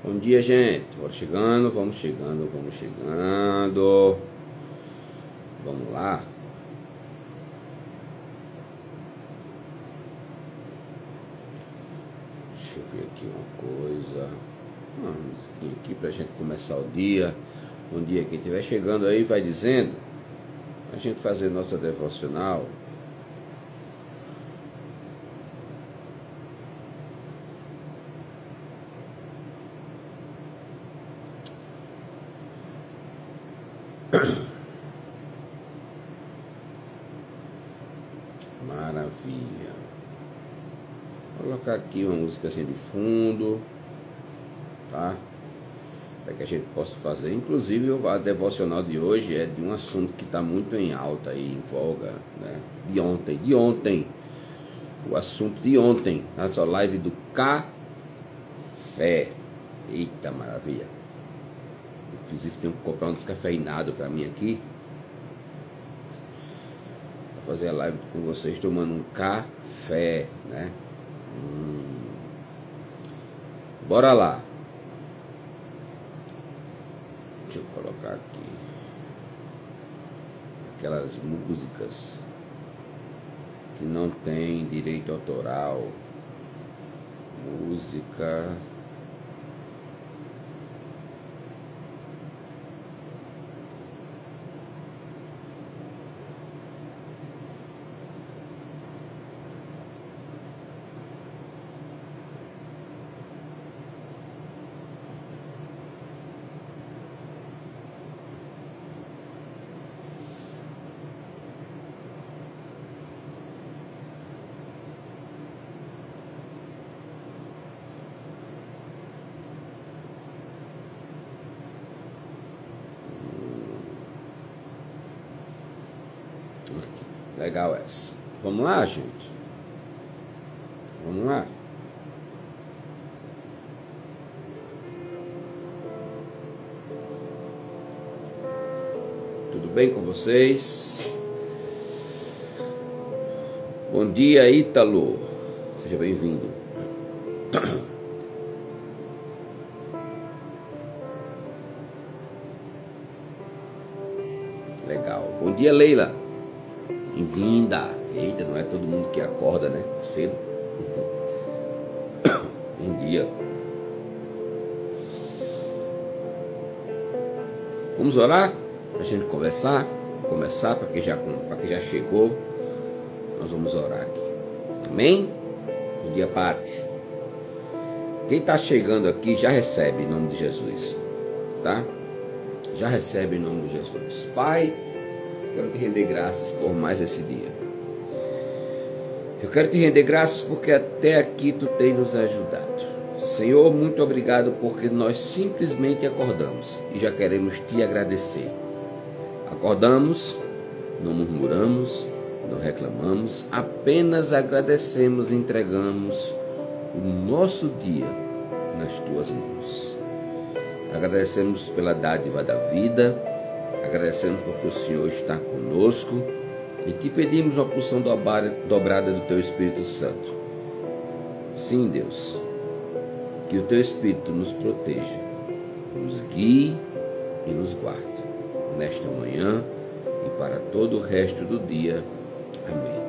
Bom dia, gente. Vamos chegando. Vamos lá. Deixa eu ver aqui uma coisa. Aqui pra gente começar o dia. Bom dia, quem estiver chegando aí vai dizendo. A gente fazer nossa devocional. Maravilha. Vou colocar aqui uma música assim de fundo, tá? Para que a gente possa fazer. Inclusive a devocional de hoje é de um assunto que está muito em alta e em voga, né? De ontem. O assunto de ontem, nossa live do café. Eita maravilha. Inclusive tenho que comprar um descafeinado para mim aqui. Vou fazer a live com vocês tomando um café, né? Bora lá. Deixa eu colocar aqui aquelas músicas que não tem direito autoral. Música. Legal essa. Vamos lá, gente. Vamos lá. Tudo bem com vocês? Bom dia, Ítalo. Seja bem-vindo. Legal. Bom dia, Leila. Bem-vinda. Eita, não é todo mundo que acorda, né? Cedo. Bom dia. Vamos orar? Pra gente conversar? Começar, para quem já chegou. Nós vamos orar aqui. Amém? Bom dia, Pati. Quem está chegando aqui já recebe em nome de Jesus. Tá? Já recebe em nome de Jesus. Pai, quero te render graças por mais esse dia. Eu quero te render graças porque até aqui tu tem nos ajudado. Senhor, muito obrigado porque nós simplesmente acordamos e já queremos te agradecer. Acordamos, não murmuramos, não reclamamos, apenas agradecemos e entregamos o nosso dia nas tuas mãos. Agradecemos pela dádiva da vida, agradecemos porque o Senhor está conosco e te pedimos uma porção dobrada do teu Espírito Santo. Sim, Deus, que o teu Espírito nos proteja, nos guie e nos guarde nesta manhã e para todo o resto do dia. Amém.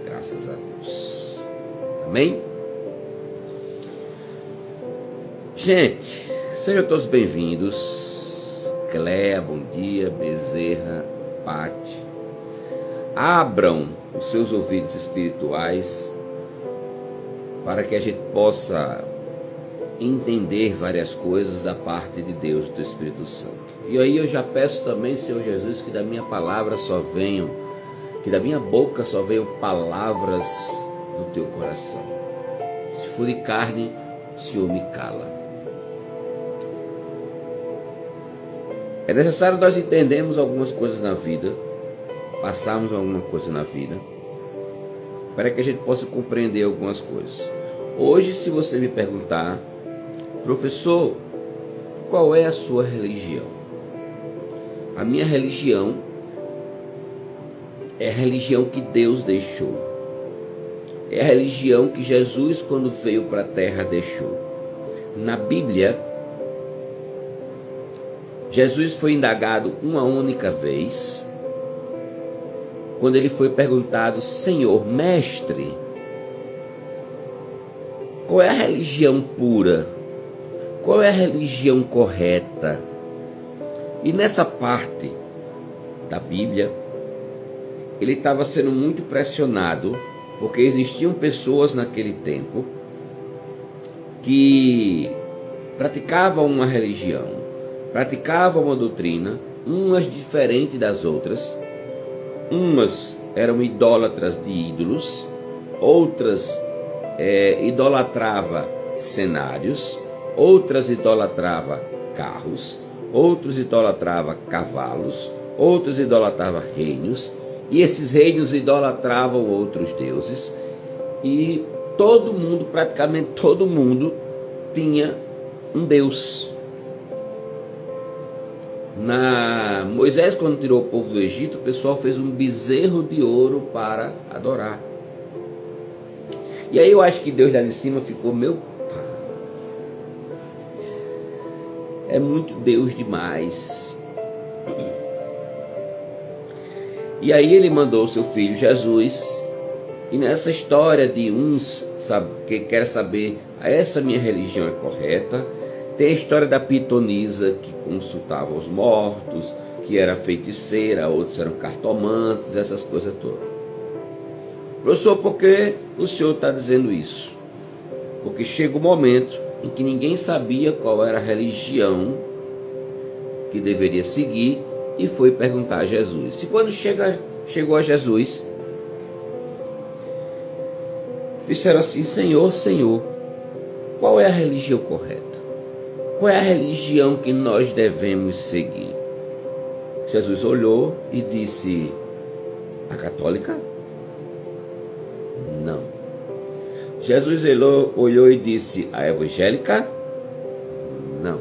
Graças a Deus. Amém? Gente, sejam todos bem-vindos. Cléa, bom dia. Bezerra, Pati. Abram os seus ouvidos espirituais para que a gente possa entender várias coisas da parte de Deus, do Espírito Santo. E aí eu já peço também, Senhor Jesus, que da minha palavra só venham, que da minha boca só venham palavras do teu coração. Se for de carne, o Senhor me cala. É necessário nós entendermos algumas coisas na vida, passarmos alguma coisa na vida, para que a gente possa compreender algumas coisas. Hoje, se você me perguntar, professor, qual é a sua religião? A minha religião É a religião que Deus deixou. É a religião que Jesus, quando veio para a terra, deixou. Na Bíblia, Jesus foi indagado uma única vez, quando ele foi perguntado: Senhor, mestre, qual é a religião pura? Qual é a religião correta? E nessa parte da Bíblia, ele estava sendo muito pressionado, porque existiam pessoas naquele tempo que praticavam uma religião, praticavam uma doutrina, umas diferentes das outras. Umas eram idólatras de ídolos, outras idolatravam cenários, outras idolatravam carros, outros idolatravam cavalos, outros idolatravam reinos, e esses reinos idolatravam outros deuses, e todo mundo, praticamente todo mundo, tinha um Deus. Moisés, quando tirou o povo do Egito, o pessoal fez um bezerro de ouro para adorar. E aí eu acho que Deus lá de cima ficou: meu pai, é muito Deus demais. E aí ele mandou o seu filho Jesus. E nessa história de uns que quer saber: essa minha religião é correta? Tem a história da pitonisa, que consultava os mortos, que era feiticeira, outros eram cartomantes, essas coisas todas. Professor, por que o senhor está dizendo isso? Porque chega um momento em que ninguém sabia qual era a religião que deveria seguir, e foi perguntar a Jesus. E quando chegou a Jesus, disseram assim: Senhor, Senhor, qual é a religião correta? Qual é a religião que nós devemos seguir? Jesus olhou e disse: a católica? Não. Jesus olhou e disse: a evangélica? Não.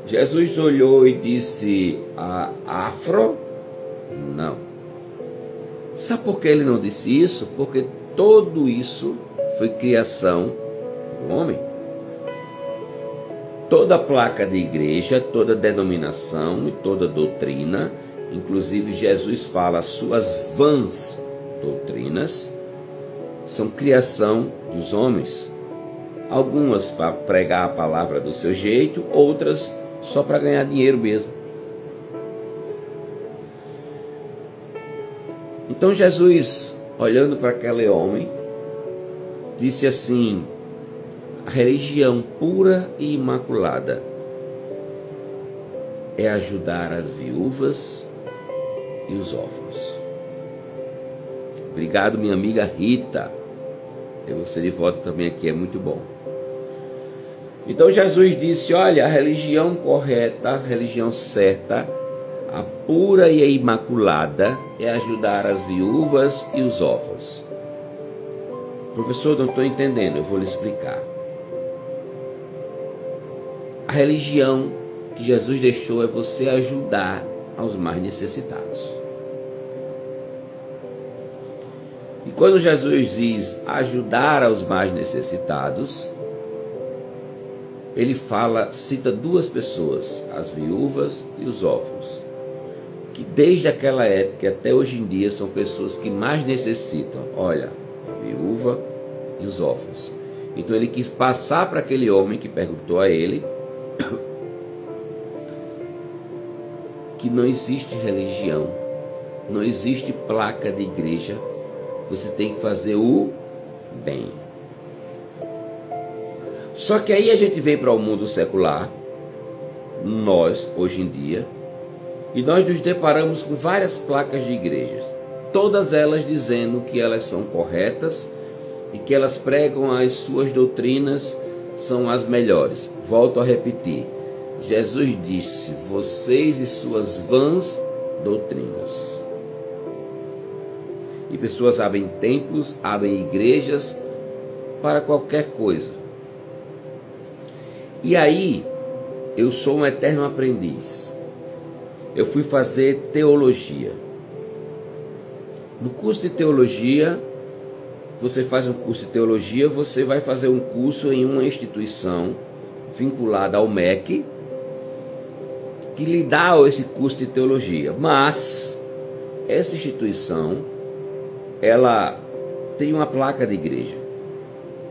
Jesus olhou e disse: a afro? Não. Sabe por que ele não disse isso? Porque tudo isso foi criação do homem. Toda placa de igreja, toda denominação e toda doutrina, inclusive Jesus fala: suas vãs doutrinas, são criação dos homens. Algumas para pregar a palavra do seu jeito, outras só para ganhar dinheiro mesmo. Então Jesus, olhando para aquele homem, disse assim: a religião pura e imaculada é ajudar as viúvas e os órfãos. Obrigado, minha amiga Rita. Ter você de volta também aqui é muito bom. Então Jesus disse: olha, a religião correta, a religião certa, a pura e a imaculada é ajudar as viúvas e os órfãos. Professor, não estou entendendo, eu vou lhe explicar. A religião que Jesus deixou é você ajudar aos mais necessitados. E quando Jesus diz ajudar aos mais necessitados, ele cita duas pessoas, as viúvas e os órfãos, que desde aquela época até hoje em dia são pessoas que mais necessitam. Olha, a viúva e os órfãos. Então ele quis passar para aquele homem que perguntou a ele que não existe religião, não existe placa de igreja, você tem que fazer o bem. Só que aí a gente vem para o mundo secular, nós, hoje em dia, e nós nos deparamos com várias placas de igrejas, todas elas dizendo que elas são corretas e que elas pregam as suas doutrinas são as melhores. Volto a repetir, Jesus disse: vocês e suas vãs doutrinas. E pessoas abrem templos, abrem igrejas para qualquer coisa. E aí, eu sou um eterno aprendiz. Eu fui fazer teologia. No curso de teologia, você faz um curso de teologia, você vai fazer um curso em uma instituição vinculada ao MEC, que lhe dá esse curso de teologia. Mas essa instituição, ela tem uma placa de igreja.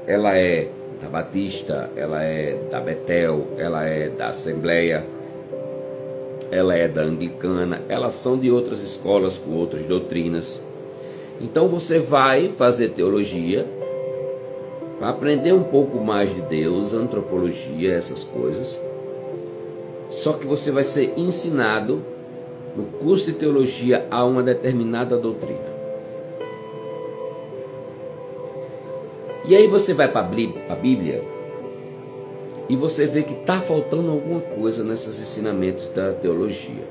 Ela é da Batista, ela é da Betel, ela é da Assembleia, ela é da Anglicana, elas são de outras escolas com outras doutrinas. Então você vai fazer teologia para aprender um pouco mais de Deus, antropologia, essas coisas. Só que você vai ser ensinado no curso de teologia a uma determinada doutrina. E aí você vai para a Bíblia e você vê que está faltando alguma coisa nesses ensinamentos da teologia.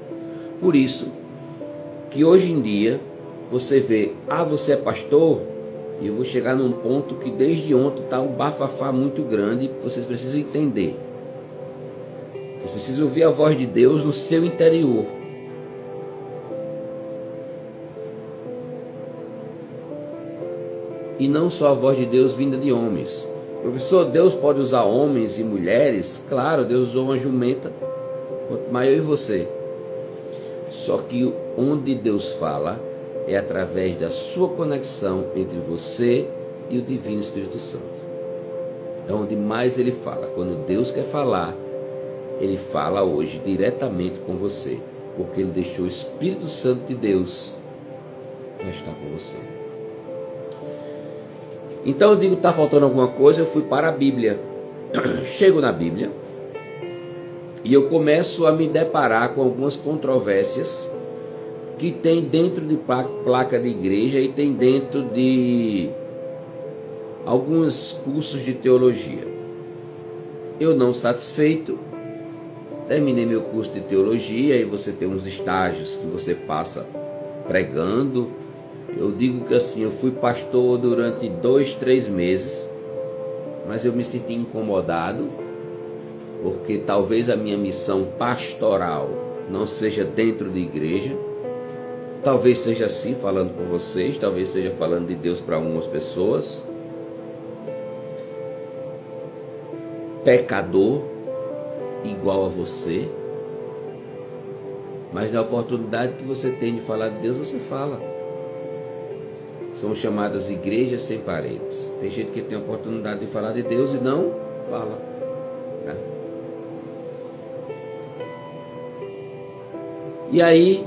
Por isso que hoje em dia você vê, você é pastor, e eu vou chegar num ponto que desde ontem está um bafafá muito grande, vocês precisam entender. Vocês precisam ouvir a voz de Deus no seu interior. E não só a voz de Deus vinda de homens. Professor, Deus pode usar homens e mulheres? Claro, Deus usou uma jumenta, quanto mais eu e você. Só que onde Deus fala é através da sua conexão entre você e o Divino Espírito Santo. É onde mais Ele fala. Quando Deus quer falar, Ele fala hoje diretamente com você, porque Ele deixou o Espírito Santo de Deus para estar com você. Então eu digo, está faltando alguma coisa, eu fui para a Bíblia. Chego na Bíblia e eu começo a me deparar com algumas controvérsias que tem dentro de placa de igreja e tem dentro de alguns cursos de teologia. Eu não satisfeito, terminei meu curso de teologia e você tem uns estágios que você passa pregando. Eu digo que assim, eu fui pastor durante 2-3 meses, mas eu me senti incomodado, porque talvez a minha missão pastoral não seja dentro de igreja. Talvez seja assim, falando com vocês, talvez seja falando de Deus para algumas pessoas. Pecador, igual a você, mas na oportunidade que você tem de falar de Deus, você fala. São chamadas igrejas sem parentes. Tem gente que tem a oportunidade de falar de Deus e não fala, né? E aí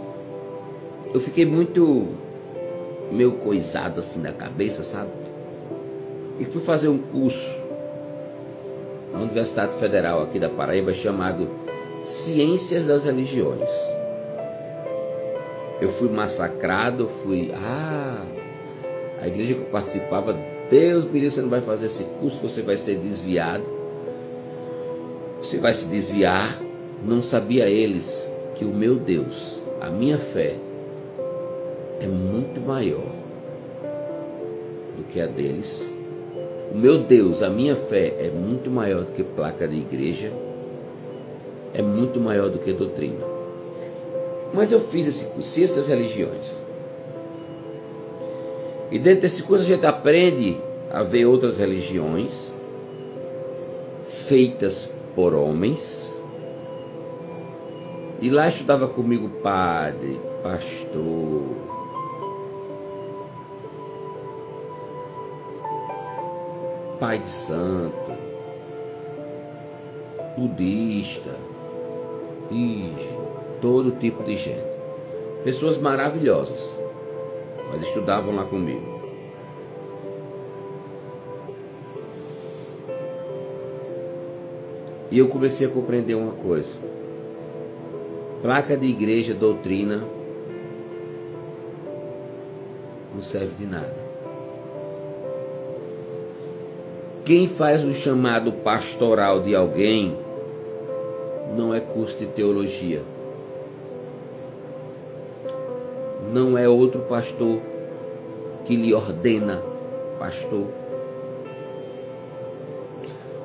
eu fiquei muito meio coisado assim da cabeça, sabe? E fui fazer um curso na Universidade Federal aqui da Paraíba chamado Ciências das Religiões. Eu fui massacrado, a igreja que eu participava, Deus me livre, você não vai fazer esse curso, você vai ser desviado. Você vai se desviar. Não sabia eles que o meu Deus, a minha fé, é muito maior do que a deles. O meu Deus, a minha fé, é muito maior do que placa de igreja, é muito maior do que doutrina. Mas eu fiz esse curso, Ciências das Religiões. E dentro desse curso a gente aprende a ver outras religiões feitas por homens. E lá estudava comigo padre, pastor, pai de santo, budista, todo tipo de gente. Pessoas maravilhosas, mas estudavam lá comigo. E eu comecei a compreender uma coisa. Placa de igreja, doutrina, não serve de nada. Quem faz o chamado pastoral de alguém não é curso de teologia. Não é outro pastor que lhe ordena pastor.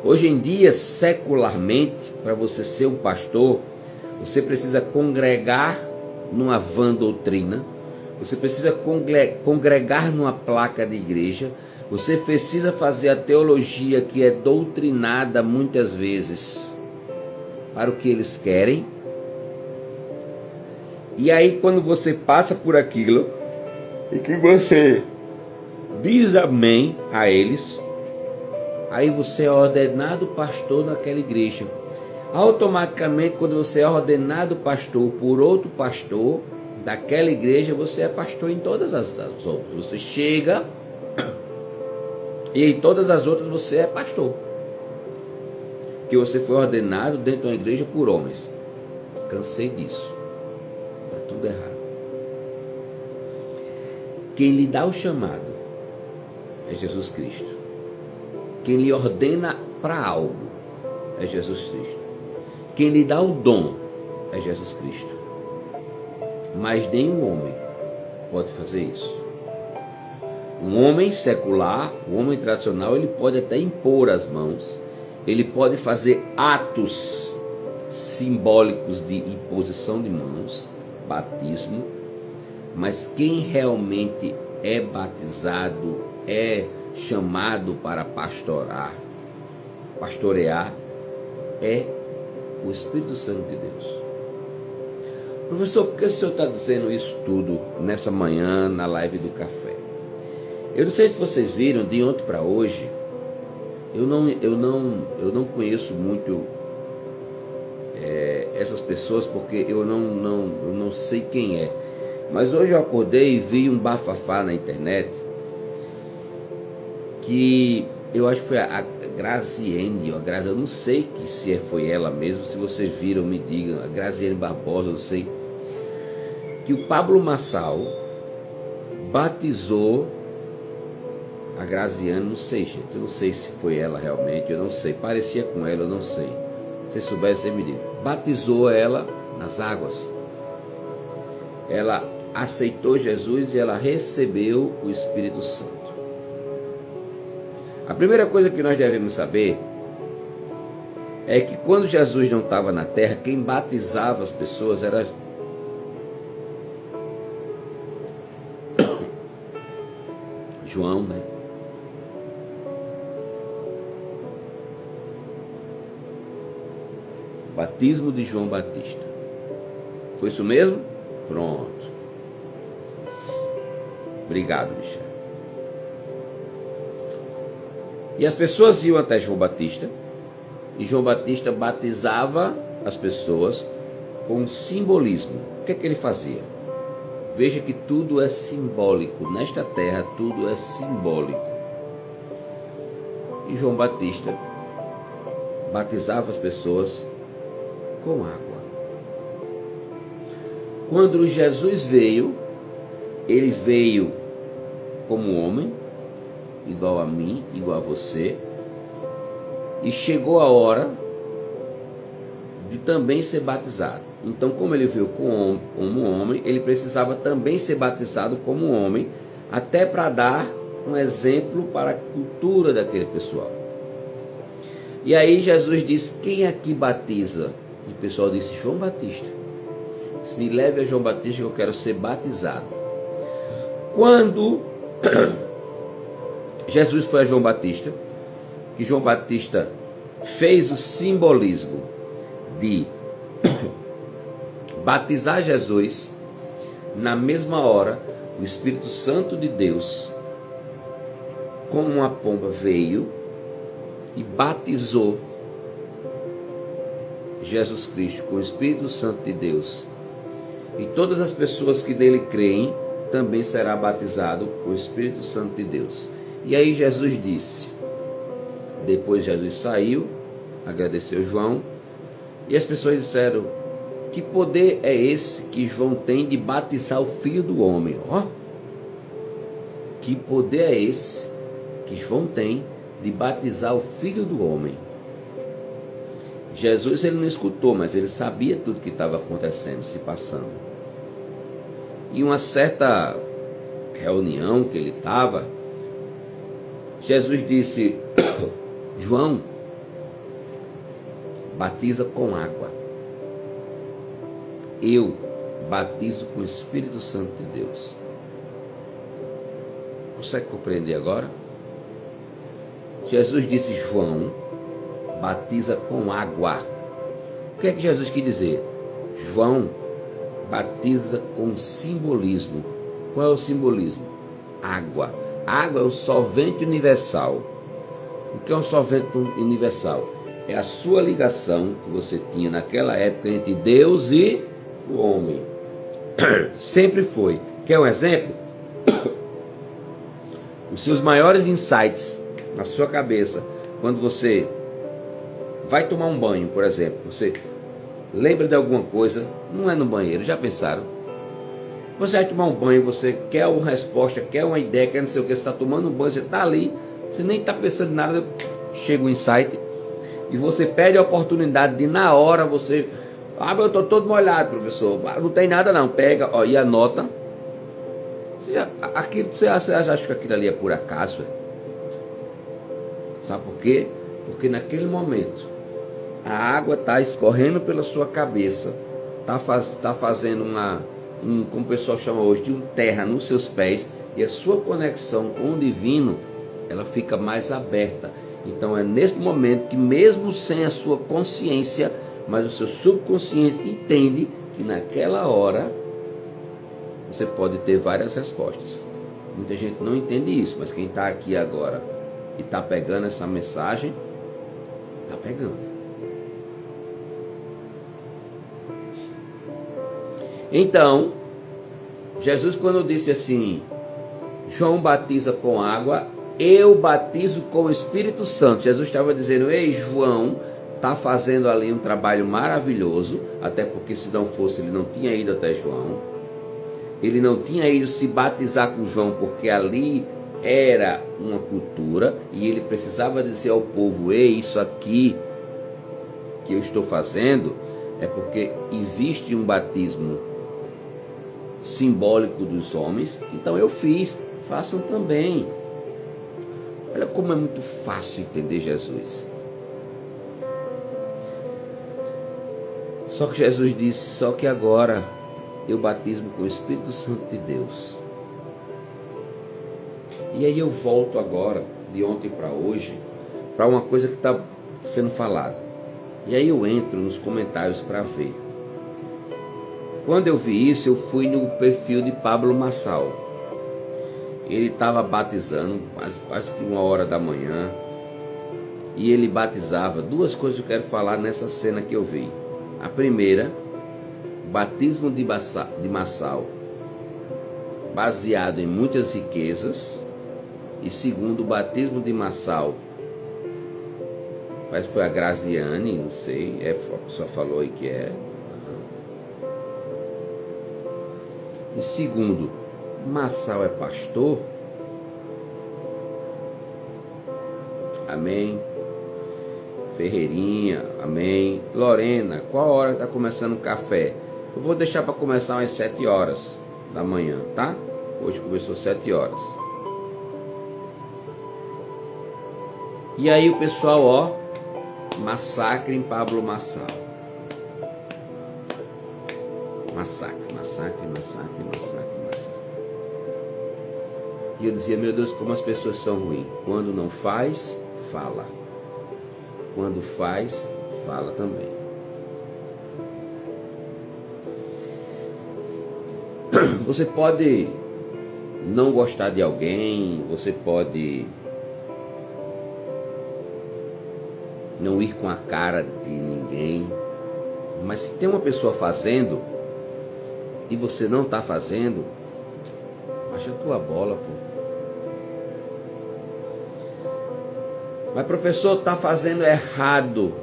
Hoje em dia, secularmente, para você ser um pastor, você precisa congregar numa vã doutrina, você precisa congregar numa placa de igreja, você precisa fazer a teologia que é doutrinada muitas vezes para o que eles querem. E aí quando você passa por aquilo e que você diz amém a eles, aí você é ordenado pastor naquela igreja. Automaticamente, quando você é ordenado pastor por outro pastor daquela igreja, você é pastor em todas as outras. Você chega e em todas as outras você é pastor, que você foi ordenado dentro de uma igreja por homens. Cansei disso. Está tudo errado. Quem lhe dá o chamado é Jesus Cristo. Quem lhe ordena para algo é Jesus Cristo. Quem lhe dá o dom é Jesus Cristo. Mas nenhum homem pode fazer isso. Um homem secular, um homem tradicional, ele pode até impor as mãos, ele pode fazer atos simbólicos de imposição de mãos, batismo, mas quem realmente é batizado, é chamado para pastorear, é o Espírito Santo de Deus. Professor, por que o senhor está dizendo isso tudo nessa manhã, na live do café? Eu não sei se vocês viram, de ontem para hoje, eu não conheço muito essas pessoas, porque eu não sei quem é. Mas hoje eu acordei e vi um bafafá na internet, que eu acho que foi a Graziene, eu não sei se foi ela mesmo, se vocês viram, me digam, a Graziene Barbosa, eu sei, que o Pablo Marçal batizou a Graziane, não sei, gente, eu não sei se foi ela realmente, eu não sei, parecia com ela, eu não sei, se souber, você me diga, batizou ela nas águas, ela aceitou Jesus e ela recebeu o Espírito Santo. A primeira coisa que nós devemos saber é que quando Jesus não estava na terra, quem batizava as pessoas era João, né? Batismo de João Batista. Foi isso mesmo? Pronto. Obrigado, Michel. E as pessoas iam até João Batista, e João Batista batizava as pessoas com simbolismo. O que é que ele fazia? Veja que tudo é simbólico. Nesta terra, tudo é simbólico. E João Batista batizava as pessoas com água. Quando Jesus veio, ele veio como homem, igual a mim, igual a você, e chegou a hora de também ser batizado. Então, como ele veio como homem, ele precisava também ser batizado como homem, até para dar um exemplo para a cultura daquele pessoal. E aí Jesus disse: quem aqui batiza? E o pessoal disse: João Batista. Disse: me leve a João Batista que eu quero ser batizado. Quando Jesus foi a João Batista, que João Batista fez o simbolismo de batizar Jesus, na mesma hora o Espírito Santo de Deus, como uma pomba, veio e batizou Jesus Cristo com o Espírito Santo de Deus. E todas as pessoas que nele creem também será batizado com o Espírito Santo de Deus. E aí Jesus disse, depois Jesus saiu, agradeceu João, e as pessoas disseram: que poder é esse que João tem de batizar o Filho do Homem? Ó, que poder é esse que João tem de batizar o Filho do Homem? Jesus, ele não escutou, mas ele sabia tudo que estava acontecendo, se passando. Em uma certa reunião que ele estava, Jesus disse: João, batiza com água. Eu batizo com o Espírito Santo de Deus. Consegue compreender agora? Jesus disse: João batiza com água. O que é que Jesus quis dizer? João batiza com simbolismo. Qual é o simbolismo? Água. Água é o solvente universal. O que é um solvente universal? É a sua ligação que você tinha naquela época entre Deus e o homem. Sempre foi. Quer um exemplo? Os seus maiores insights na sua cabeça, quando você vai tomar um banho, por exemplo, você lembra de alguma coisa, não é no banheiro, já pensaram? Você vai tomar um banho, você quer uma resposta, quer uma ideia, quer não sei o que, você está tomando um banho, você está ali, você nem está pensando em nada, chega um insight, e você perde a oportunidade de na hora você, eu estou todo molhado, professor, não tem nada não, pega, ó, e anota. Você acha que aquilo ali é por acaso? Sabe por quê? Porque naquele momento a água está escorrendo pela sua cabeça, está fazendo como o pessoal chama hoje, de um terra nos seus pés, e a sua conexão com o divino, ela fica mais aberta. Então é nesse momento que, mesmo sem a sua consciência, mas o seu subconsciente entende que naquela hora você pode ter várias respostas. Muita gente não entende isso, mas quem está aqui agora e está pegando essa mensagem, está pegando. Então, Jesus, quando disse assim, João batiza com água, eu batizo com o Espírito Santo, Jesus estava dizendo: ei, João está fazendo ali um trabalho maravilhoso, até porque se não fosse, ele não tinha ido até João. Ele não tinha ido se batizar com João, porque ali era uma cultura, e ele precisava dizer ao povo: ei, isso aqui que eu estou fazendo é porque existe um batismo simbólico dos homens, então eu fiz, façam também. Olha como é muito fácil entender Jesus. Só que Jesus disse: só que agora eu batismo com o Espírito Santo de Deus. E aí eu volto agora, de ontem para hoje, para uma coisa que está sendo falada. E aí eu entro nos comentários para ver. Quando eu vi isso, eu fui no perfil de Pablo Marçal. Ele estava batizando, quase que 1h da manhã. E ele batizava. Duas coisas que eu quero falar nessa cena que eu vi. A primeira, batismo de Marçal, baseado em muitas riquezas. E segundo, o batismo de Marçal, parece que foi a Graziane, não sei, a pessoa falou aí que é. E segundo, Marçal é pastor? Amém. Ferreirinha, amém. Lorena, qual hora está começando o café? Eu vou deixar para começar às 7h da manhã, tá? Hoje começou 7h. E aí o pessoal, ó, massacre em Pablo Marçal. Massacre. E eu dizia: meu Deus, como as pessoas são ruins. Quando não faz, fala. Quando faz, fala também. Você pode não gostar de alguém, você pode não ir com a cara de ninguém, mas se tem uma pessoa fazendo e você não está fazendo, baixa a tua bola, pô. Mas professor, está fazendo errado.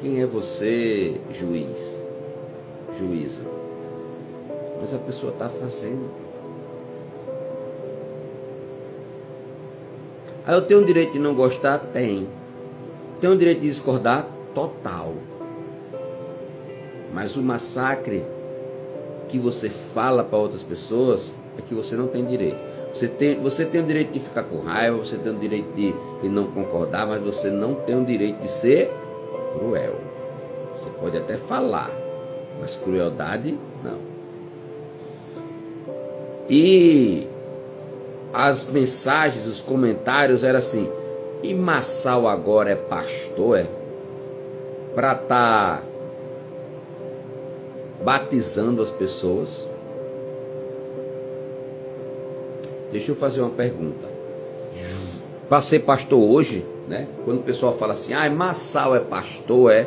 Quem é você, juiz? Juíza? Mas a pessoa está fazendo. Aí eu tenho o direito de não gostar? Tem. Tenho o direito de discordar? Total. Mas o massacre que você fala para outras pessoas é que você não tem direito. Você tem o direito de ficar com raiva, você tem o direito de não concordar, mas você não tem o direito de ser cruel. Você pode até falar, mas crueldade não. E as mensagens, os comentários eram assim: e Massal agora é pastor, para estar batizando as pessoas? Deixa eu fazer uma pergunta. Para ser pastor hoje, né? Quando o pessoal fala assim, Massal é pastor,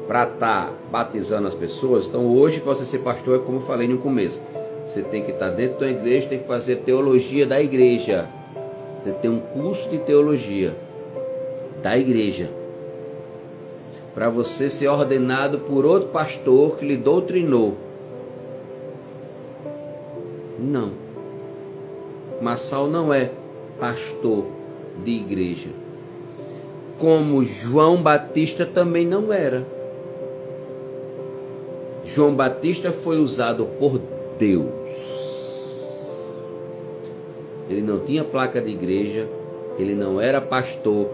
para estar batizando as pessoas. Então hoje, para você ser pastor, é como eu falei no começo, você tem que estar dentro da igreja, tem que fazer teologia da igreja. Você tem um curso de teologia da igreja, para você ser ordenado por outro pastor que lhe doutrinou. Não, Massal não é pastor de igreja, como João Batista também não era. João Batista foi usado por Deus. Ele não tinha placa de igreja, ele não era pastor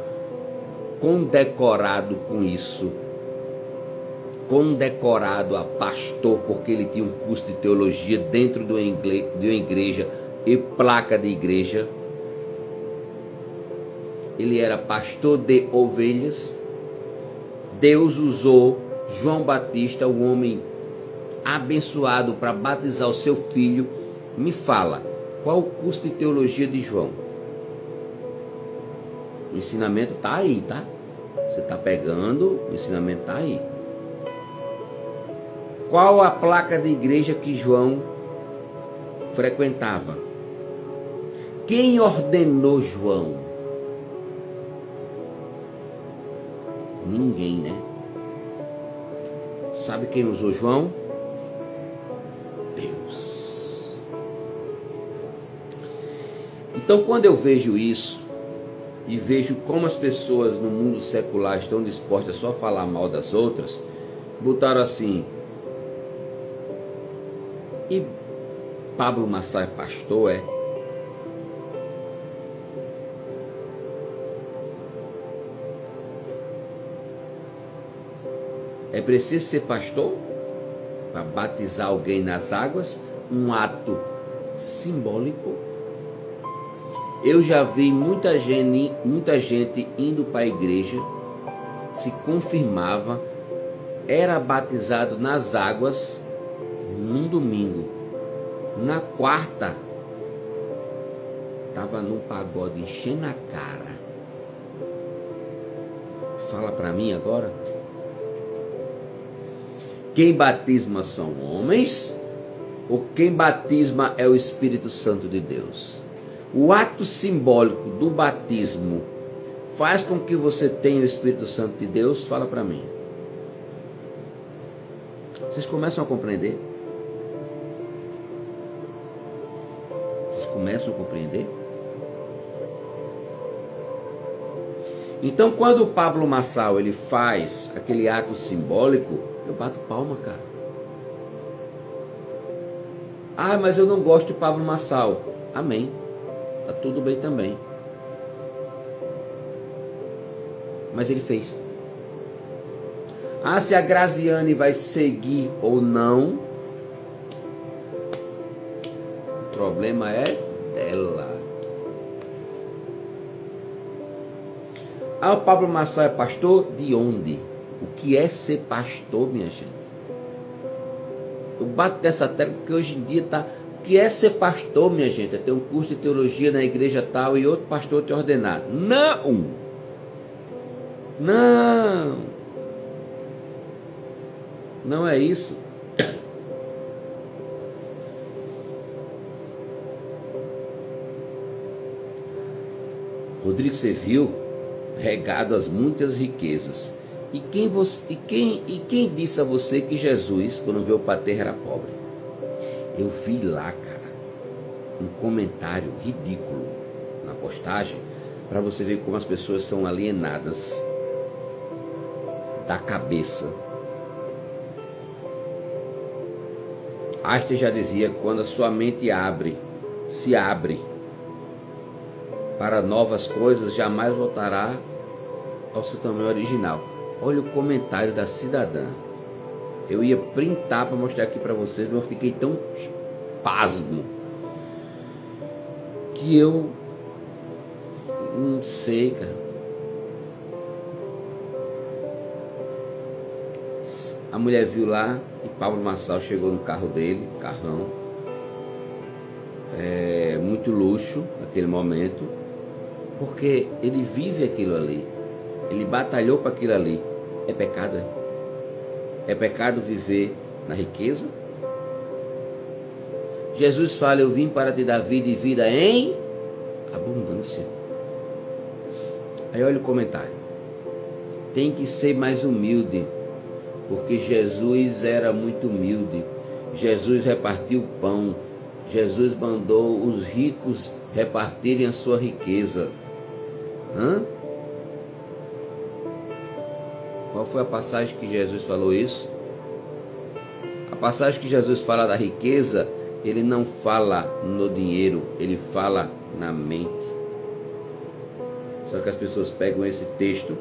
condecorado com isso, condecorado a pastor, porque ele tinha um curso de teologia dentro de uma igreja e placa de igreja. Ele era pastor de ovelhas. Deus usou João Batista, o homem abençoado, para batizar o seu filho. Me fala, qual o curso de teologia de João? O ensinamento está aí, tá? Você está pegando, o ensinamento está aí. Qual a placa de igreja que João frequentava? Quem ordenou João? Ninguém, né? Sabe quem usou João? Deus. Então, quando eu vejo isso e vejo como as pessoas no mundo secular estão dispostas só a falar mal das outras, botaram assim: e Pablo Massal é pastor, É preciso ser pastor para batizar alguém nas águas? Um ato simbólico. Eu já vi muita gente indo para a igreja, se confirmava, era batizado nas águas num domingo. Na quarta, estava num pagode enchendo a cara. Fala para mim agora. Quem batisma são homens, ou quem batisma é o Espírito Santo de Deus? O ato simbólico do batismo faz com que você tenha o Espírito Santo de Deus? Fala para mim. Vocês começam a compreender? Vocês começam a compreender? Então, quando o Pablo Massal ele faz aquele ato simbólico, eu bato palma, cara. Mas eu não gosto de Pablo Massal. Amém. Tá tudo bem também. Mas ele fez. Se a Graziane vai seguir ou não, o problema é dela. O Pablo Massal é pastor de onde? O que é ser pastor, minha gente? Eu bato nessa tecla porque hoje em dia tá. O que é ser pastor, minha gente? É ter um curso de teologia na igreja tal e outro pastor te ordenar. Não! Não! Não é isso. Rodrigo, você viu? Regado às muitas riquezas. E quem disse a você que Jesus, quando veio para a terra, era pobre? Eu vi lá, cara, um comentário ridículo na postagem, para você ver como as pessoas são alienadas da cabeça. Einstein já dizia que quando a sua mente se abre para novas coisas, jamais voltará ao seu tamanho original. Olha o comentário da cidadã. Eu ia printar para mostrar aqui para vocês, mas eu fiquei tão pasmo que eu não sei, cara. A mulher viu lá e Pablo Marçal chegou no carro dele, carrão, muito luxo naquele momento, porque ele vive aquilo ali, ele batalhou para aquilo ali. É pecado, é pecado viver na riqueza? Jesus fala: eu vim para te dar vida e vida em abundância. Aí olha o comentário: tem que ser mais humilde, porque Jesus era muito humilde. Jesus repartiu o pão, Jesus mandou os ricos repartirem a sua riqueza. Qual foi a passagem que Jesus falou isso? A passagem que Jesus fala da riqueza, ele não fala no dinheiro, ele fala na mente. Só que as pessoas pegam esse texto,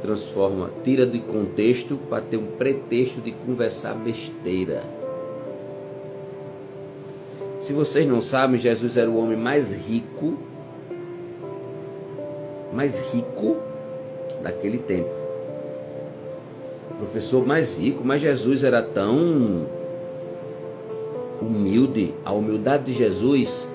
transforma, tira de contexto para ter um pretexto de conversar besteira. Se vocês não sabem, Jesus era o homem mais rico daquele tempo. O professor mais rico, mas Jesus era tão humilde. A humildade de Jesus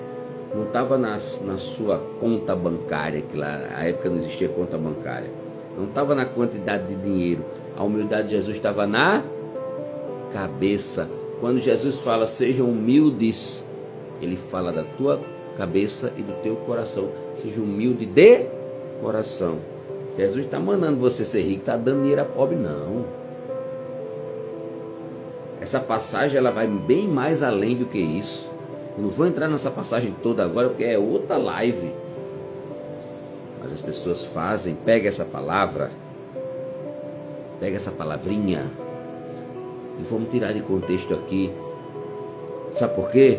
não estava na sua conta bancária, que lá na época não existia conta bancária. Não estava na quantidade de dinheiro. A humildade de Jesus estava na cabeça. Quando Jesus fala sejam humildes, ele fala da tua cabeça e do teu coração. Seja humilde de coração. Jesus está mandando você ser rico, está dando dinheiro a pobre, não. Essa passagem ela vai bem mais além do que isso. Eu não vou entrar nessa passagem toda agora porque é outra live. Mas as pessoas fazem, pega essa palavra, pega essa palavrinha e vamos tirar de contexto aqui. Sabe por quê?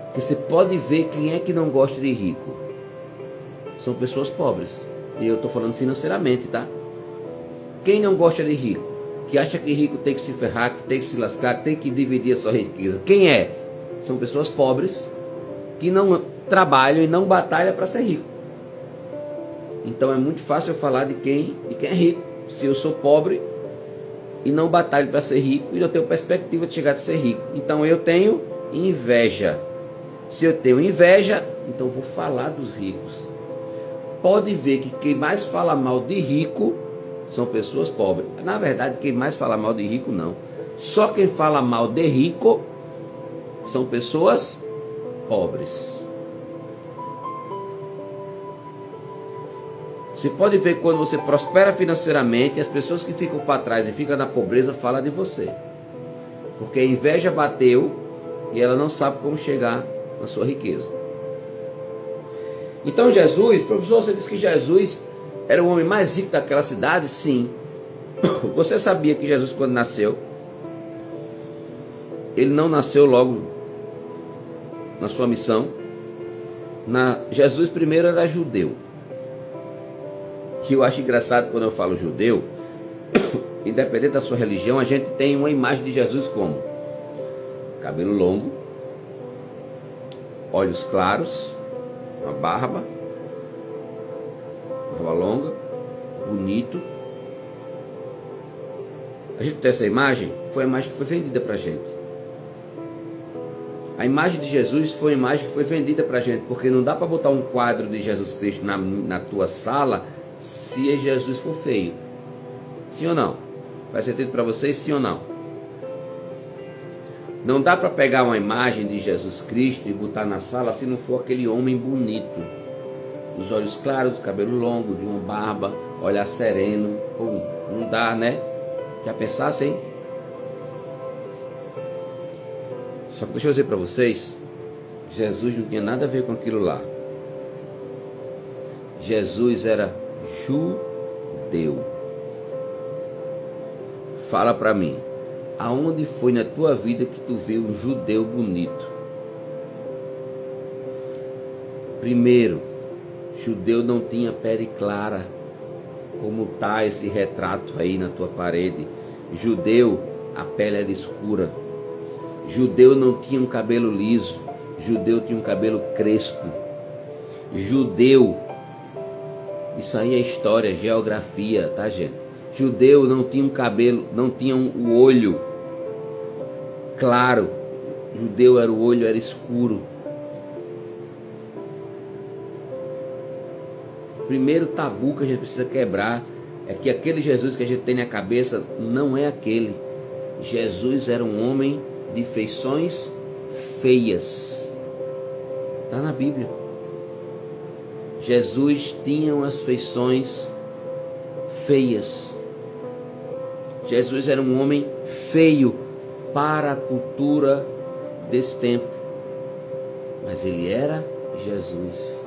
Porque você pode ver quem é que não gosta de rico. São pessoas pobres. E eu estou falando financeiramente, tá? Quem não gosta de rico? Que acha que rico tem que se ferrar, que tem que se lascar, que tem que dividir a sua riqueza. Quem é? São pessoas pobres que não trabalham e não batalham para ser rico. Então é muito fácil eu falar de quem é rico. Se eu sou pobre e não batalho para ser rico, e eu tenho perspectiva de chegar a ser rico. Então eu tenho inveja. Se eu tenho inveja, então vou falar dos ricos. Pode ver que quem mais fala mal de rico são pessoas pobres. Na verdade, quem mais fala mal de rico não. Só quem fala mal de rico são pessoas pobres. Você pode ver que quando você prospera financeiramente, as pessoas que ficam para trás e ficam na pobreza falam de você. Porque a inveja bateu e ela não sabe como chegar na sua riqueza. Então Jesus, professor, você disse que Jesus era o homem mais rico daquela cidade? Sim. Você sabia que Jesus, quando nasceu, ele não nasceu logo na sua missão? Jesus primeiro era judeu. Que eu acho engraçado quando eu falo judeu, independente da sua religião, a gente tem uma imagem de Jesus como cabelo longo, olhos claros, uma barba longa, bonito. A gente tem essa imagem, foi a imagem que foi vendida pra gente. A imagem de Jesus foi a imagem que foi vendida pra gente, porque não dá para botar um quadro de Jesus Cristo na tua sala se Jesus for feio. Sim ou não? Faz sentido para vocês, sim ou não? Não dá para pegar uma imagem de Jesus Cristo e botar na sala se não for aquele homem bonito, dos olhos claros, cabelo longo, de uma barba, olhar sereno. Pum, não dá, né? Já pensasse, hein? Só que deixa eu dizer para vocês, Jesus não tinha nada a ver com aquilo lá. Jesus era judeu. Fala para mim, aonde foi na tua vida que tu viu um judeu bonito? Primeiro, judeu não tinha pele clara, como está esse retrato aí na tua parede. Judeu, a pele era escura. Judeu não tinha um cabelo liso, judeu tinha um cabelo crespo. Judeu, isso aí é história, geografia, tá, gente? Judeu não tinha um cabelo, não tinha o olho claro. Judeu era o olho, era escuro. O primeiro tabu que a gente precisa quebrar é que aquele Jesus que a gente tem na cabeça não é aquele. Jesus era um homem de feições feias. Está na Bíblia. Jesus tinha umas feições feias. Jesus era um homem feio para a cultura desse tempo. Mas ele era Jesus.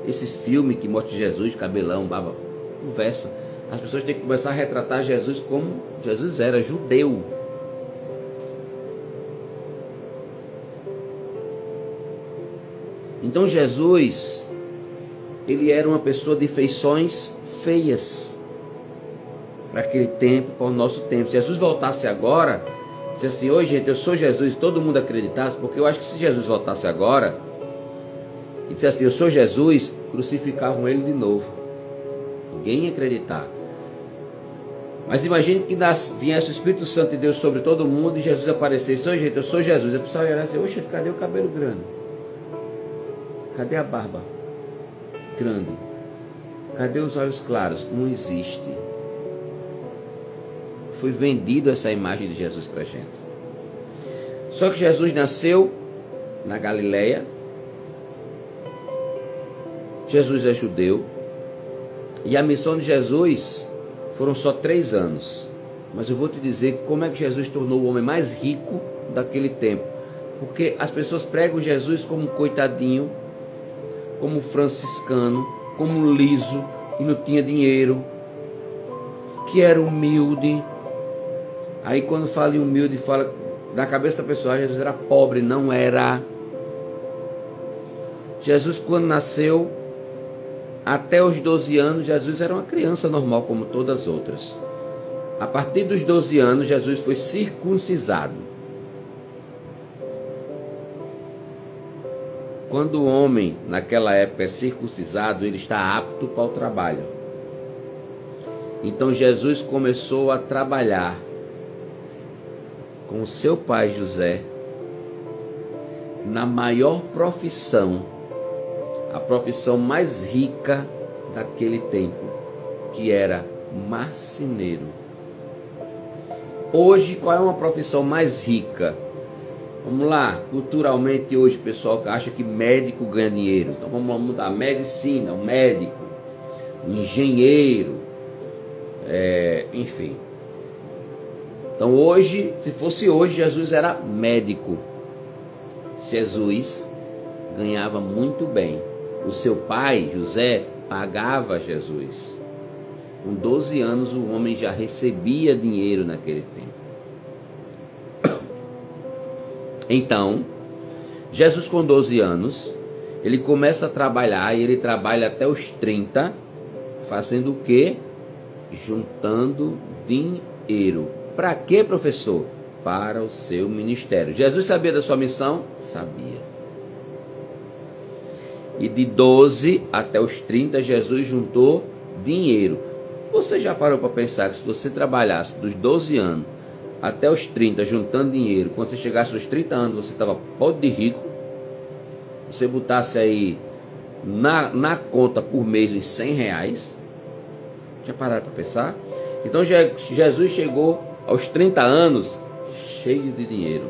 Esses filmes que mostram Jesus de cabelão, barba, conversa. As pessoas têm que começar a retratar Jesus como Jesus era, judeu. Então Jesus, ele era uma pessoa de feições feias para aquele tempo, para o nosso tempo. Se Jesus voltasse agora, se assim, oi gente, eu sou Jesus, todo mundo acreditasse, porque eu acho que se Jesus voltasse agora e dissesse assim, eu sou Jesus, crucificavam ele de novo. Ninguém ia acreditar. Mas imagine que viesse o Espírito Santo de Deus sobre todo mundo e Jesus aparecesse, oi gente, eu sou Jesus. A pessoa ia olhar assim, oxe, cadê o cabelo grande? Cadê a barba grande? Cadê os olhos claros? Não existe. Foi vendido essa imagem de Jesus para a gente. Só que Jesus nasceu na Galileia. Jesus é judeu. E a missão de Jesus foram só 3 anos. Mas eu vou te dizer como é que Jesus tornou o homem mais rico daquele tempo. Porque as pessoas pregam Jesus como um coitadinho, como franciscano, como liso, que não tinha dinheiro, que era humilde. Aí quando fala em humilde, fala na cabeça da pessoa, Jesus era pobre. Não era. Jesus, quando nasceu, até os 12 anos, Jesus era uma criança normal como todas as outras. A partir dos 12 anos, Jesus foi circuncisado. Quando o homem, naquela época, é circuncisado, ele está apto para o trabalho. Então Jesus começou a trabalhar com seu pai José na maior profissão, a profissão mais rica daquele tempo, que era marceneiro. Hoje, qual é uma profissão mais rica? Vamos lá, culturalmente hoje o pessoal acha que médico ganha dinheiro. Então vamos mudar, medicina, um médico, um engenheiro, enfim. Então hoje, se fosse hoje, Jesus era médico. Jesus ganhava muito bem. O seu pai, José, pagava Jesus. Com 12 anos o homem já recebia dinheiro naquele tempo. Então, Jesus com 12 anos, ele começa a trabalhar e ele trabalha até os 30, fazendo o quê? Juntando dinheiro. Para quê, professor? Para o seu ministério. Jesus sabia da sua missão? Sabia. E de 12 até os 30, Jesus juntou dinheiro. Você já parou para pensar que se você trabalhasse dos 12 anos até os 30 juntando dinheiro, quando você chegasse aos 30 anos você estava podre de rico? Você botasse aí na conta por mês uns 100 reais? Já pararam para pensar? Então Jesus chegou aos 30 anos cheio de dinheiro.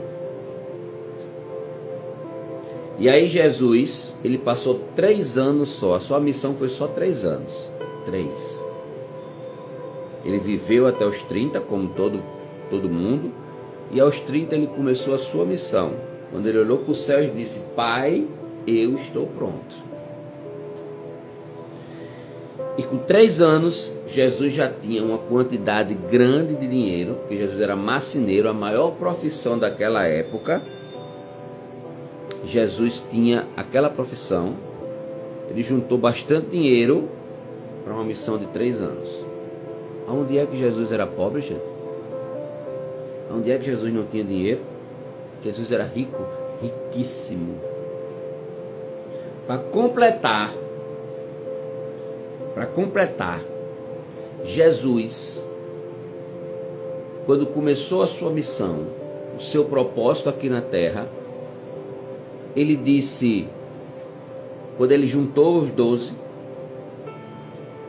E aí Jesus, ele passou 3 anos só. A sua missão foi só 3 anos. 3. Ele viveu até os 30, como todo mundo. E aos 30 ele começou a sua missão. Quando ele olhou para o céu e disse, Pai, eu estou pronto. E com 3 anos, Jesus já tinha uma quantidade grande de dinheiro, porque Jesus era marceneiro, a maior profissão daquela época. Jesus tinha aquela profissão, ele juntou bastante dinheiro para uma missão de 3 anos. Aonde é que Jesus era pobre, gente? Aonde é que Jesus não tinha dinheiro? Jesus era rico, riquíssimo. Para completar, Jesus, quando começou a sua missão, o seu propósito aqui na terra, ele disse, quando ele juntou os 12,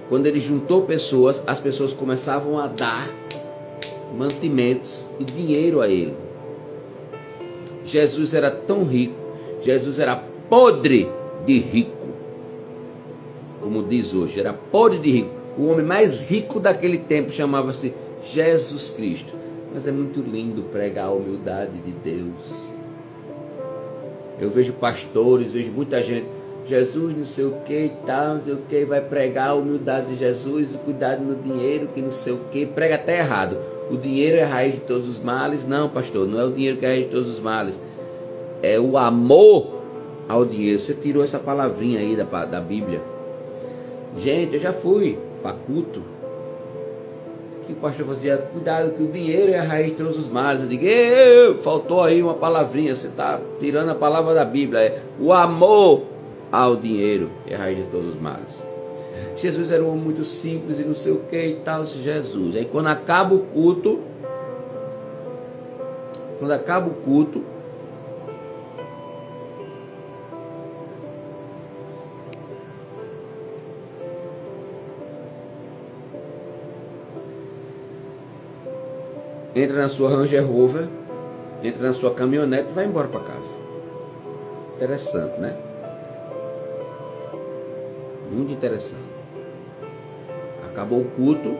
quando ele juntou pessoas, as pessoas começavam a dar mantimentos e dinheiro a ele. Jesus era tão rico, Jesus era podre de rico, como diz hoje, era podre de rico. O homem mais rico daquele tempo chamava-se Jesus Cristo. Mas é muito lindo pregar a humildade de Deus. Eu vejo pastores, vejo muita gente, Jesus não sei o que e tal, não sei o que, vai pregar a humildade de Jesus, cuidado no dinheiro, que não sei o que, prega até errado. O dinheiro é a raiz de todos os males. Não, pastor, não é o dinheiro que é a raiz de todos os males. É o amor ao dinheiro. Você tirou essa palavrinha aí da Bíblia. Gente, eu já fui para culto que o pastor fazia, cuidado que o dinheiro é a raiz de todos os males. Eu digo, faltou aí uma palavrinha, você está tirando a palavra da Bíblia. É o amor ao dinheiro é a raiz de todos os males. Jesus era um homem muito simples e não sei o que e tal, Jesus. Aí quando acaba o culto, entra na sua Range Rover, entra na sua caminhonete e vai embora para casa. Interessante, né? Muito interessante. Acabou o culto.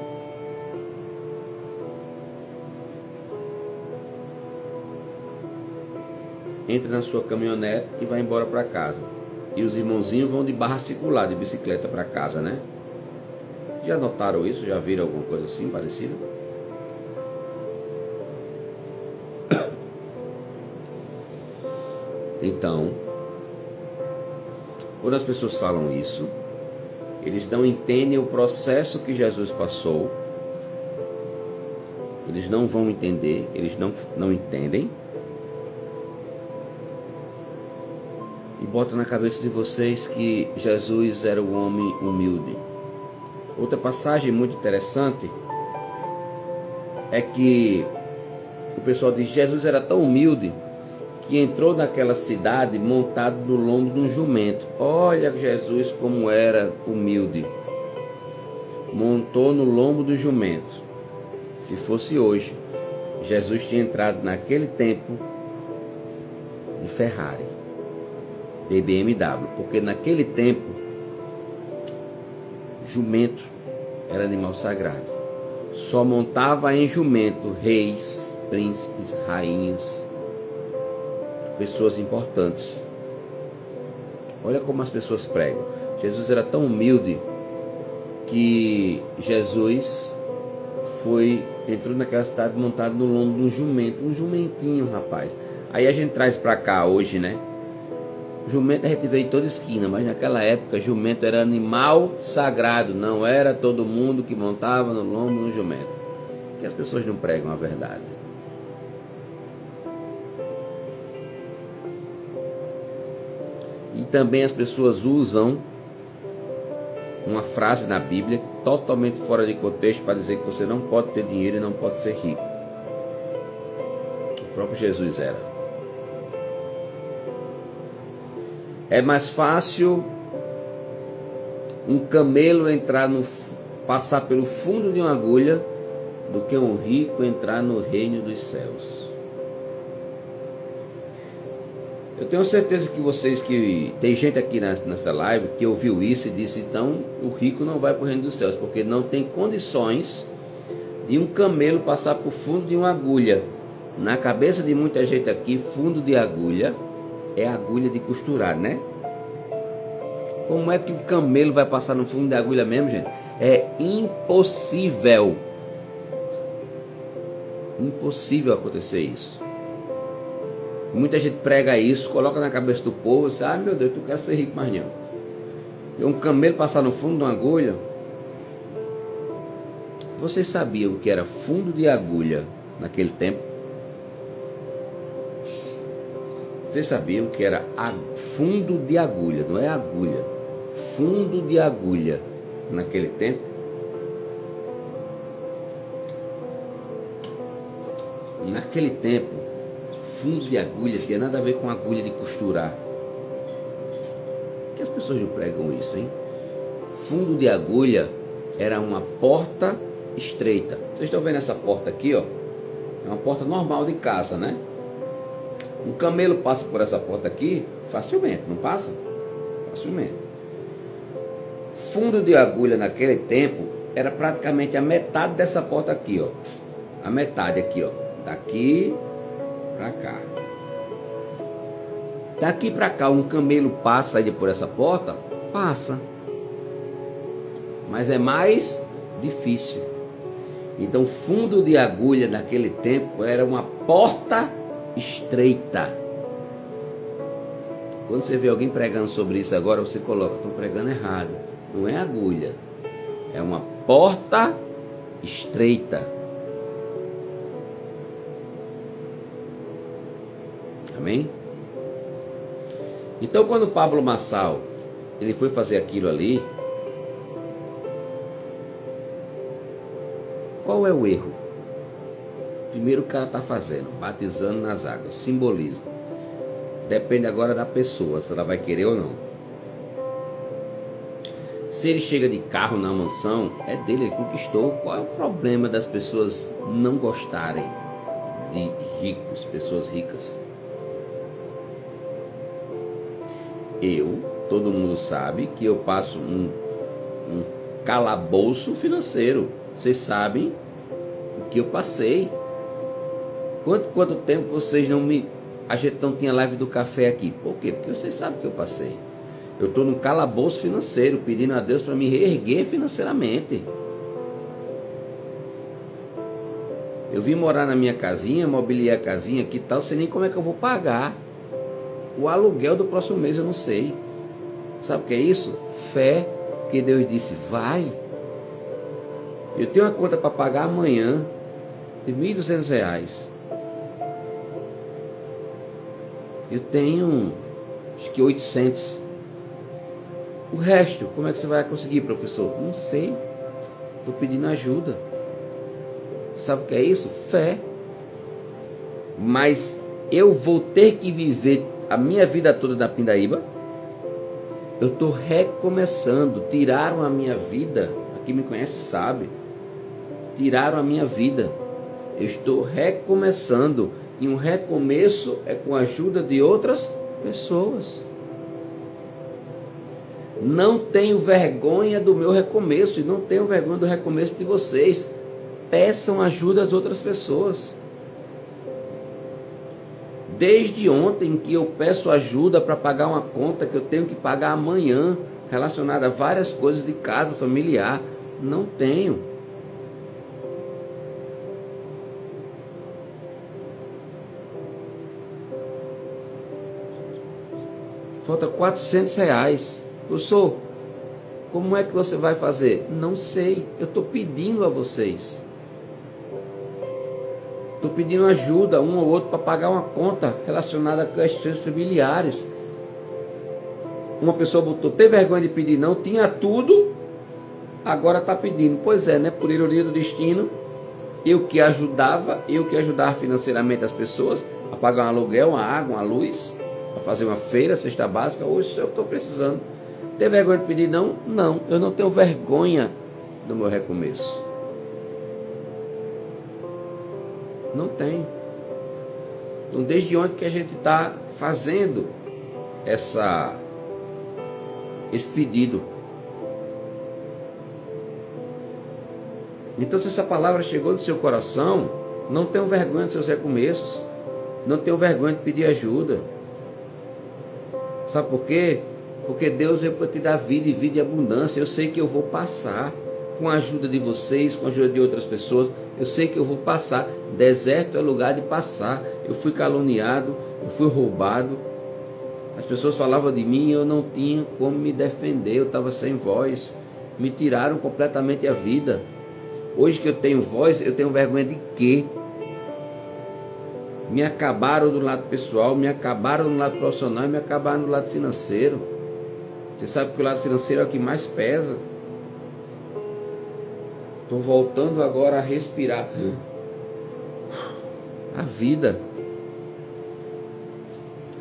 Entra na sua caminhonete e vai embora para casa. E os irmãozinhos vão de barra circular, de bicicleta para casa, né? Já notaram isso? Já viram alguma coisa assim parecida? Então, quando as pessoas falam isso, eles não entendem o processo que Jesus passou. Eles não vão entender, eles não entendem. E botam na cabeça de vocês que Jesus era um homem humilde. Outra passagem muito interessante é que o pessoal diz que Jesus era tão humilde que entrou naquela cidade montado no lombo de um jumento. Olha Jesus como era humilde. Montou no lombo do jumento. Se fosse hoje, Jesus tinha entrado naquele tempo de Ferrari, de BMW, porque naquele tempo jumento era animal sagrado. Só montava em jumento reis, príncipes, rainhas, pessoas importantes. Olha como as pessoas pregam. Jesus era tão humilde que Jesus entrou naquela cidade montado no lombo de um jumento, um jumentinho, rapaz. Aí a gente traz para cá hoje, né? Jumento a gente vê em toda esquina, mas naquela época jumento era animal sagrado, não era todo mundo que montava no lombo do jumento. Que as pessoas não pregam a verdade. E também as pessoas usam uma frase na Bíblia totalmente fora de contexto para dizer que você não pode ter dinheiro e não pode ser rico. O próprio Jesus era. É mais fácil um camelo passar pelo fundo de uma agulha do que um rico entrar no reino dos céus. Eu tenho certeza que tem gente aqui nessa live que ouviu isso e disse, então o rico não vai para o reino dos céus, porque não tem condições de um camelo passar por fundo de uma agulha. Na cabeça de muita gente aqui, fundo de agulha é agulha de costurar, né? Como é que o camelo vai passar no fundo de agulha mesmo, gente? É impossível. Impossível acontecer isso. Muita gente prega isso, coloca na cabeça do povo e diz, meu Deus, tu quer ser rico, mas não. E um camelo passar no fundo de uma agulha. Vocês sabiam que era fundo de agulha naquele tempo? Vocês sabiam que era fundo de agulha, não é agulha, fundo de agulha naquele tempo? Naquele tempo, fundo de agulha tinha nada a ver com agulha de costurar. Por que as pessoas não pregam isso, hein? Fundo de agulha era uma porta estreita. Vocês estão vendo essa porta aqui, ó? É uma porta normal de casa, né? Um camelo passa por essa porta aqui facilmente, não passa? Facilmente. Fundo de agulha naquele tempo era praticamente a metade dessa porta aqui, ó. A metade aqui, ó. Daqui para cá. Daqui para cá um camelo passa aí por essa porta? Passa. Mas é mais difícil. Então, fundo de agulha naquele tempo era uma porta estreita. Quando você vê alguém pregando sobre isso agora, você coloca, estão pregando errado. Não é agulha, é uma porta estreita. Amém? Então, quando Pablo Marçal ele foi fazer aquilo ali, qual é o erro? Primeiro o cara está fazendo, batizando nas águas, simbolismo. Depende agora da pessoa, se ela vai querer ou não. Se ele chega de carro na mansão, é dele, ele conquistou. Qual é o problema das pessoas não gostarem de ricos, pessoas ricas? Todo mundo sabe que eu passo um calabouço financeiro. Vocês sabem o que eu passei. Quanto tempo vocês não me... A gente não tinha live do café aqui. Por quê? Porque vocês sabem o que eu passei. Eu estou num calabouço financeiro, pedindo a Deus para me reerguer financeiramente. Eu vim morar na minha casinha, mobiliar a casinha aqui e tal, sei nem como é que eu vou pagar. O aluguel do próximo mês eu não sei. Sabe o que é isso? Fé, que Deus disse, vai. Eu tenho uma conta para pagar amanhã de R$1.200. Eu tenho, acho que 800. O resto, como é que você vai conseguir, professor? Não sei. Estou pedindo ajuda. Sabe o que é isso? Fé. Mas eu vou ter que viver a minha vida toda da pindaíba. Eu estou recomeçando. Tiraram a minha vida. Quem me conhece sabe. Tiraram a minha vida. Eu estou recomeçando. E um recomeço é com a ajuda de outras pessoas. Não tenho vergonha do meu recomeço. E não tenho vergonha do recomeço de vocês. Peçam ajuda às outras pessoas. Desde ontem que eu peço ajuda para pagar uma conta que eu tenho que pagar amanhã, relacionada a várias coisas de casa familiar. Não tenho. Falta R$400. Professor, como é que você vai fazer? Não sei. Eu estou pedindo a vocês. Estou pedindo ajuda um ou outro para pagar uma conta relacionada com as questões familiares. Uma pessoa botou, tem vergonha de pedir não, tinha tudo, agora está pedindo. Pois é, né? Por ironia do destino, eu que ajudava financeiramente as pessoas a pagar um aluguel, uma água, uma luz, a fazer uma feira, cesta básica, hoje eu estou precisando. Tem vergonha de pedir não? Não, eu não tenho vergonha do meu recomeço. Não tem. Então, desde onde que a gente está fazendo esse pedido? Então, se essa palavra chegou no seu coração, não tenham vergonha dos seus recomeços. Não tenham vergonha de pedir ajuda. Sabe por quê? Porque Deus veio para te dar vida e vida em abundância. Eu sei que eu vou passar. Com a ajuda de vocês, com a ajuda de outras pessoas, eu sei que eu vou passar. Deserto é lugar de passar. Eu fui caluniado, eu fui roubado. As pessoas falavam de mim, eu não tinha como me defender, eu estava sem voz. Me tiraram completamente a vida. Hoje que eu tenho voz, eu tenho vergonha de quê? Me acabaram do lado pessoal, me acabaram do lado profissional e me acabaram do lado financeiro. Você sabe que o lado financeiro é o que mais pesa. Estou voltando agora a respirar a vida.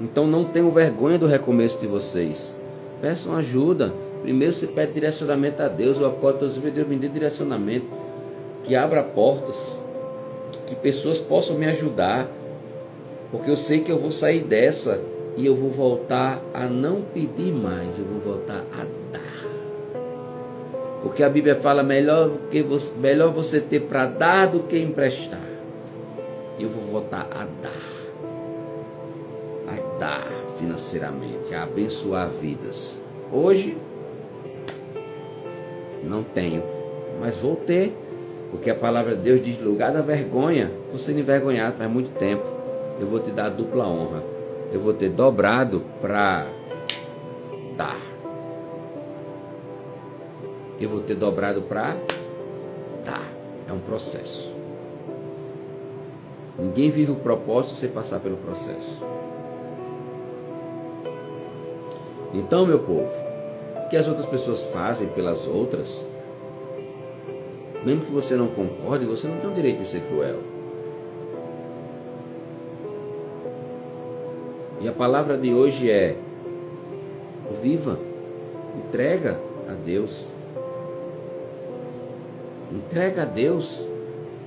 Então não tenham vergonha do recomeço de vocês. Peçam ajuda. Primeiro você pede direcionamento a Deus. O apóstolo Deus me dê direcionamento. Que abra portas. Que pessoas possam me ajudar. Porque eu sei que eu vou sair dessa. E eu vou voltar a não pedir mais. Eu vou voltar a dar. Porque a Bíblia fala melhor você ter para dar do que emprestar. E eu vou voltar a dar. A dar financeiramente, a abençoar vidas. Hoje não tenho, mas vou ter, porque a palavra de Deus diz: lugar da vergonha, você envergonhado faz muito tempo, eu vou te dar a dupla honra, eu vou ter dobrado para dar, eu vou ter dobrado para dar. É um processo. Ninguém vive o propósito sem passar pelo processo. Então, meu povo, o que as outras pessoas fazem pelas outras, mesmo que você não concorde, você não tem o direito de ser cruel. E a palavra de hoje é: viva, entrega a Deus. Entrega a Deus,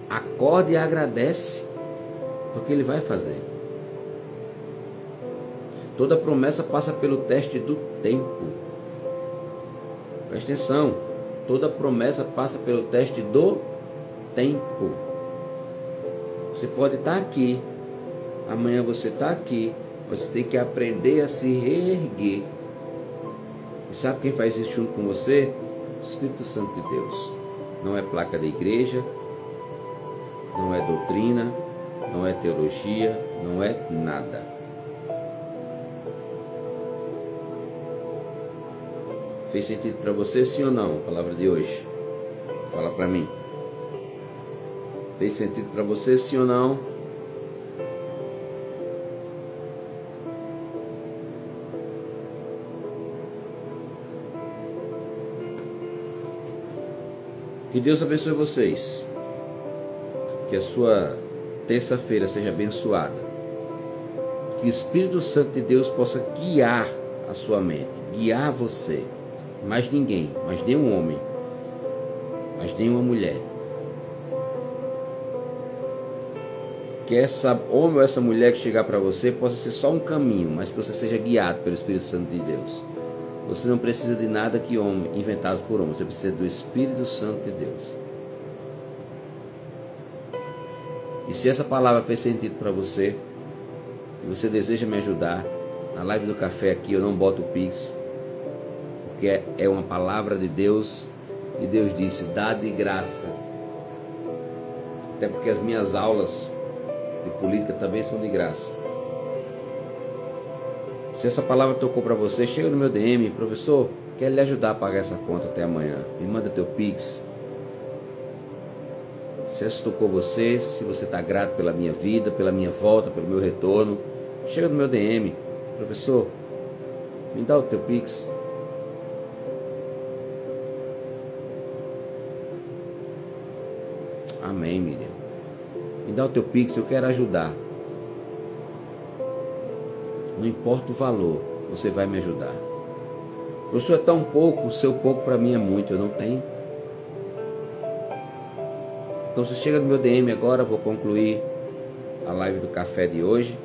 acorde e agradece, porque Ele vai fazer. Toda promessa passa pelo teste do tempo. Presta atenção. Toda promessa passa pelo teste do tempo. Você pode estar aqui. Amanhã você está aqui. Você tem que aprender a se reerguer. E sabe quem faz isso junto com você? O Espírito Santo de Deus. Não é placa da igreja. Não é doutrina. Não é teologia. Não é nada. Fez sentido para você, sim ou não, a palavra de hoje? Fala para mim. Fez sentido para você, sim ou não? Que Deus abençoe vocês. Que a sua terça-feira seja abençoada. Que o Espírito Santo de Deus possa guiar a sua mente, guiar você. Mais ninguém, mais nenhum homem, mais nenhuma mulher. Que essa homem ou essa mulher que chegar para você possa ser só um caminho, mas que você seja guiado pelo Espírito Santo de Deus. Você não precisa de nada que homem, inventado por homem, você precisa do Espírito Santo de Deus. E se essa palavra fez sentido para você, e você deseja me ajudar, na live do café aqui eu não boto o Pix, porque é uma palavra de Deus, e Deus disse: dá de graça. Até porque as minhas aulas de política também são de graça. Se essa palavra tocou para você, chega no meu DM: professor, quero lhe ajudar a pagar essa conta até amanhã, me manda teu Pix. Se essa tocou você, se você está grato pela minha vida, pela minha volta, pelo meu retorno, chega no meu DM: professor, me dá o teu Pix. Amém, Miriam. Me dá o teu Pix, eu quero ajudar. Não importa o valor, você vai me ajudar. Eu sou tão pouco, o seu pouco para mim é muito, eu não tenho. Então você chega no meu DM agora, eu vou concluir a live do café de hoje.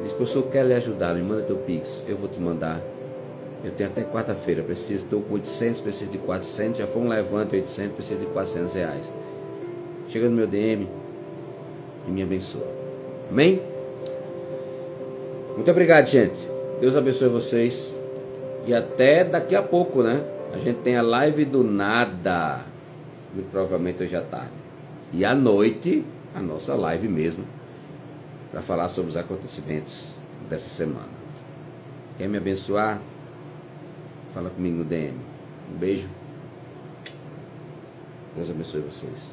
Diz: professor, eu quero lhe ajudar, me manda teu Pix, eu vou te mandar. Eu tenho até quarta-feira, estou com 800, preciso de 400, já foi um levante 800, preciso de 400 reais. Chega no meu DM e me abençoa. Amém? Muito obrigado, gente. Deus abençoe vocês. E até daqui a pouco, né? A gente tem a live do nada. Muito provavelmente hoje à tarde. E à noite, a nossa live mesmo, para falar sobre os acontecimentos dessa semana. Quer me abençoar? Fala comigo no DM. Um beijo. Deus abençoe vocês.